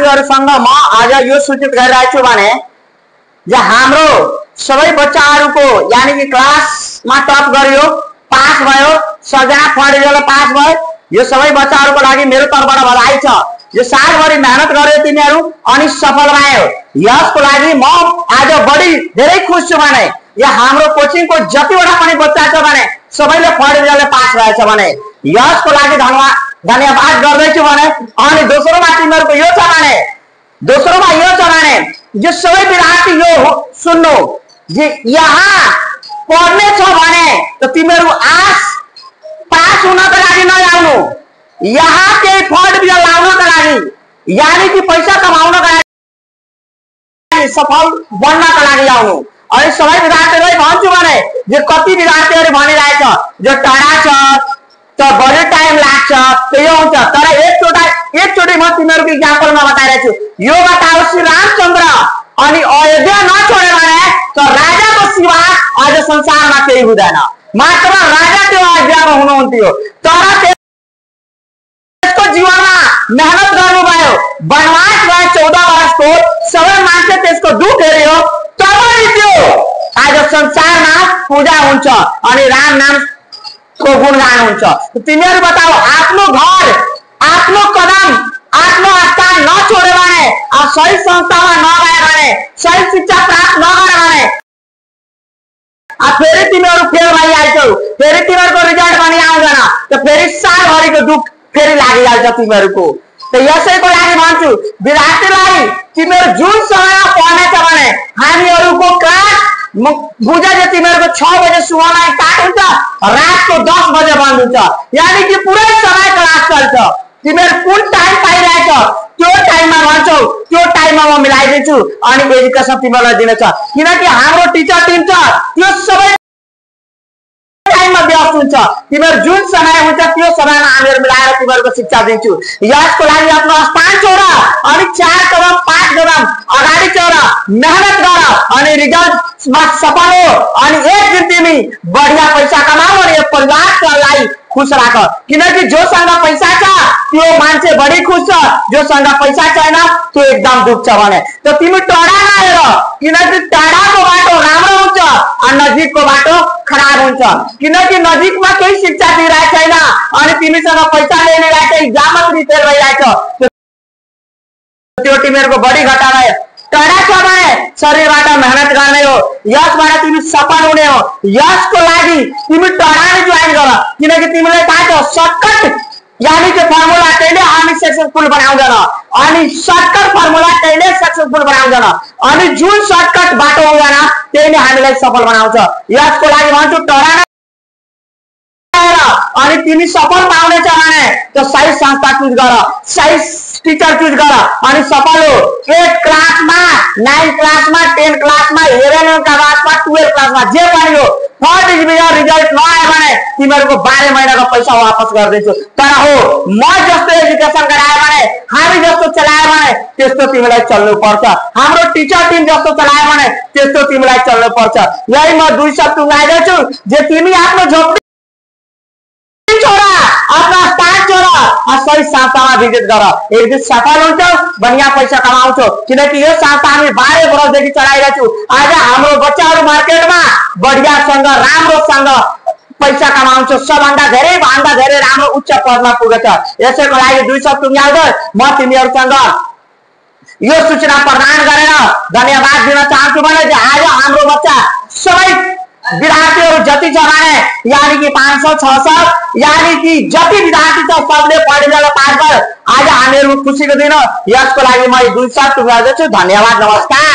विद्यार्थीहरुसँग म आज यो सूचित गरिरहेको छु भने जे हाम्रो सबै बच्चाहरुको यानी कि क्लासमा टप गर्यो, पास भयो, सजना फर्स्ट पास भयो, यो सबै बच्चाहरुको लागि मेरो तर्फबाट बधाई छ। यो सालभरि मेहनत गर्यो तिनीहरु अनि सफल भयो। यसको लागि म आज बढी धेरै खुश छु भने यो हाम्रो कोचिङको जतिवटा पनि बच्चा छ भने सबैले फर्स्ट पास भएछ भने यसको लागि धन्यवाद गर्दैछु भने अनि दोस्रोमा तिमीहरुको यो छ भने जो सबै विद्यार्थी यो सुन्नु जे यहाँ पढ्ने छ भने त तिमीहरु आस पास हुनको लागि नआउनु, यहाँ केही फर्स्ट डिभिजन लाउनको लागि यानी कि पैसा कमाउनको लागि सफल बन्नको लागि आउनु। अनि सबै विद्यार्थीहरुलाई भन्छु भने जे कति विद्यार्थीहरु भनिरहेछ जो टाढा छ त बढी टाइम लाग्छ त्यो हुन्छ, तर एकचोटी म तिमीहरुको एक्जाम्पलमा बताइरहेछु। यो बताउ श्री रामचन्द्र अनि अयोध्या नछोड्यो भने त राजाको सिवा आज संसारमा केही हुँदैन। मात्र राजा त्यो अयोध्यामा हुनुहुन्थ्यो, तर त्यसको जीवनमा मेहनत गर्नुभयो, वनवास भयो 14 वर्षको, सबै मान्छे त्यसको दुख हेर्यो, तब त्यो आज संसारमा पूजा हुन्छ अनि राम नाम को गुणगान हुन्छ। तिमीहरु बताओ आफ्नो घर, आफ्नो कदम, आफ्नो स्थान नछोड्यो भने, सही संस्थामा नगयो भने, सही शिक्षा प्राप्त नगर्यो भने फेरि तिमीहरु फेल भइहाल्छौ, फेरि तिमीहरुको रिजल्ट पनि आउँदैन, त फेरि सालभरिको दुख फेरि लागिहाल्छ तिमीहरुको। त यसैको लागि भन्छु विद्यार्थीलाई तिमीहरु जुन समयमा पढ्ने छ भने हामीहरुको क्लास बुझा जे तिमीहरुको 6 बजे सुबहमा स्टार्ट हुन्छ, रातको 10 बजे बन्द हुन्छ, यानी कि पुरै समय क्लास चल्छ। तिमीहरु कुन टाइम पाइरहेछ त्यो टाइममा भन्छौ, त्यो टाइममा म मिलाइदिन्छु अनि एजुकेसन तिमीहरुलाई दिनेछ। किनकि हाम्रो टिचर टिम छ त्यो सबै टाइममा व्यस्त हुन्छ, तिमीहरु जुन समय हुन्छ त्यो समयमा हामीहरु मिलाएर तिमीहरुको शिक्षा दिन्छु। यसको लागि आफ्नो स्थान छोड अनि 4 कदम 5 कदम अगाडि चढ, मेहनत गर अनि रिजल्टमा सफल हो अनि एक दिन तिमी बढिया पैसा कमाऊ अनि परिवारलाई खुश राख। किनकि जोसँग पैसा छ त्यो मान्छे बढी खुश छ, जोसँग पैसा छैन त्यो एकदम दुख छ भने त तिमी टाढा नहेर, किनकि टाढाको बाटो राम्रो हुन्छ अनि नजिकको बाटो खराब हुन्छ। किनकि नजिकमा केही शिक्षा दिइरहेको छैन अनि तिमीसँग पैसा लिने रहेछ, एक्जाममा पनि फेल भइरहेछ, त्यो तिमीहरुको बढी घटाना है। टाढा छ भने शरीरबाट मेहनत गर्ने हो, यसबाट तिमी सफल हुने हो। यसको लागि तिमी टाढा नै जोइन गर, किनकि तिमीलाई थाहा छ सर्टकट यानी कि फर्मुला कहिले हामी सक्सेसफुल बनाउँदैन अनि सर्टकट फर्मुला कहिले सक्सेसफुल बनाउँदैन अनि जुन सर्टकट बाटो हुँदैन त्यही हामीलाई सफल बनाउँछ। यसको लागि भन्छु टाढा अनि तिमी सफल पाउने छ भने त सही संस्था चुज गर, सही टीचर चुज गर अनि सफल हो। 8 क्लासमा 9 क्लासमा 10 क्लासमा 11 क्लासमा 12 क्लासमा जे पनि हो फर्स्ट डिभिजन रिजल्ट नआयो भने तिमीहरुको 12 महिनाको पैसा वापस गर्दैछु। तर हो म जस्तो एजुकेसन गराए भने, हामी जस्तो चलाए भने त्यस्तो तिमीलाई चल्नु पर्छ, हाम्रो टिचर टिम जस्तो चलाए भने त्यस्तो तिमीलाई चल्नु पर्छ। यही म 2 शब्द टुङ्गाइदैछु जे तिमी आफ्नो झोपडी छोरा, आफ्नो स्थान छोरा, सही संस्थामा भिजिट गर, एक दिन सफल हुन्छ, बढिया पैसा कमाउँछौ। किनकि यो संस्था हामी 12 वर्षदेखि चलाइरहेछौँ। आज हाम्रो बच्चाहरु मार्केटमा बढियासँग राम्रोसँग पैसा कमाउँछ, सबभन्दा धेरै राम्रो उच्च पदमा पुगेछ। यसैको लागि 2 शब्द टुङ्गाउँदै म तिमीहरुसँग यो सूचना प्रदान गरेर धन्यवाद दिन चाहन्छु भने आज हाम्रो बच्चा सबै विद्यार्थीहरु जति छ भने यानी कि 500 600 यानी कि जति विद्यार्थी छ सबले पढेर पास भयो। आज हामीहरु खुशीको दिन, यसको लागि म 2 शब्द टुङ्गाउँदैछु। धन्यवाद, नमस्कार।